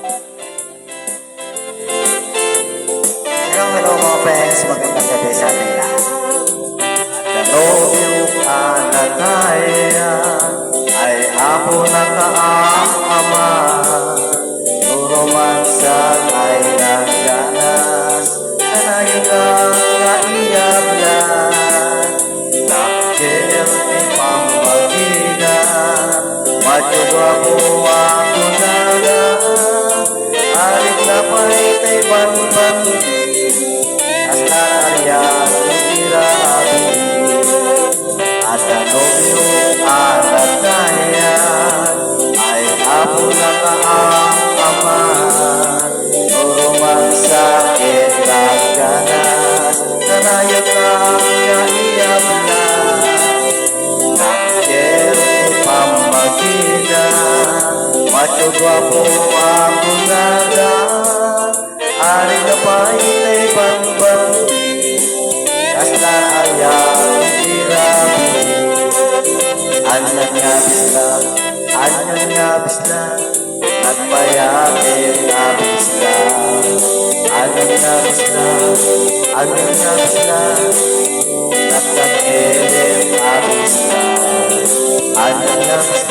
Hello mga friends, magandang gabi sa ating lahat. At yung anataya ay ako na kaama. Puro mansag ay nagganas, kanayon ang kaiyab na. Nakikil ni pamagina, madyoga po ako na na. Arit na pa'y ban-ban, hasta ariyan tirabi. At yung anataya ay ako na kaama. Puro mansakit nagganas, kanayon ang kaiyab na. Nakikil ni pamagina, madyoga po ako na na. Ari na pa'y ban-ban, hasta ariyan tirabi. Anyang ngabis lang, nagpayatin abis lang. Anyang ngabis lang, nagkakilim abis lang. Anyang ngabis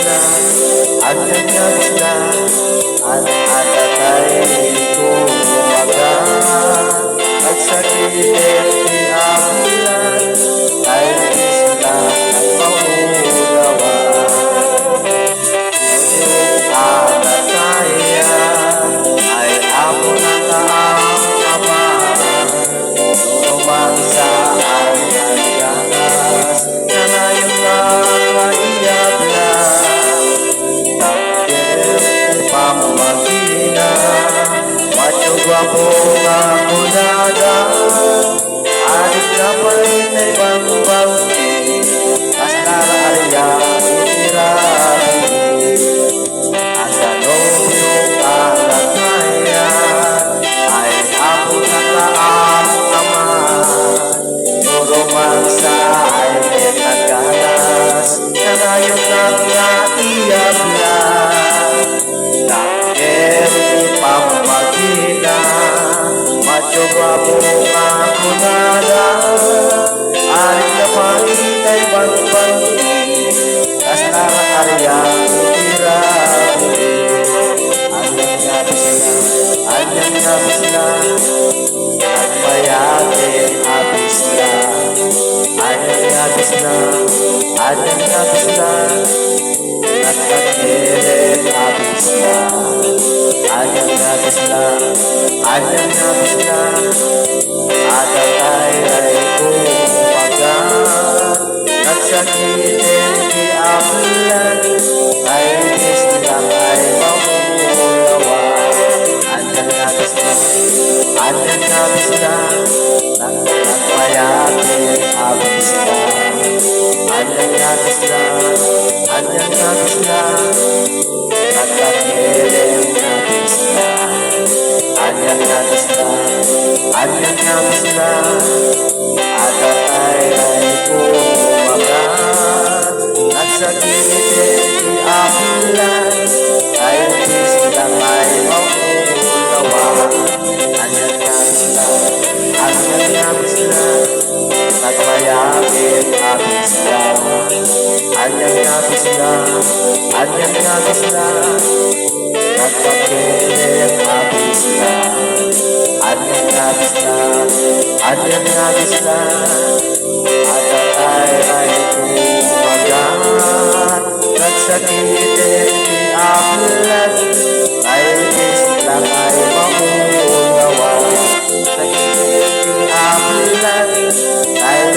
lang, atatay ko lumagan. Nagsakilit ni abulan, dahil isla nagpahulawan. Anataya ay ako na kaama. Tumansa ay nagganas, kanayon ang kaiyab na. Nakikil ni pamagina, madyoga po ako na na. Arit na pa'y ban-ban, hasta ariyan tirabi. Yung anataya ay ako na kaama. Puro mansa ay nagganas, kanayon ang kaiyab na. Nakikil ni pamagina, madyoga po ako na na. Arit na pa'y ban-ban, hasta ariyan tirabi. Anyang ngabis lang, nagpayatin abis lang. Anyang ngabis lang, nagkakilit abis lang. Anyang ngabis lang, atatay ay kumagan. Nagsakitin ni abulan, dahil islang ay mamulawan. Anyang ngabis lang, nagpayatin abis lang. Anyang ngabis lang, nagkakilim abis lang. Anyang ngabis lang, atatay ay kumagan. Nagsakitin ni abulan, dahil islang ay mamulawan. Anyang ngabis lang, nagpayatin abis lang. Anyang ngabis lang, nagpakilim abis lang. Anyang ngabis lang, atatay ay kumagan. Nagsakitin ni abulan, dahil islang ay mamulawan. Nagsakitin ni abulan, dahil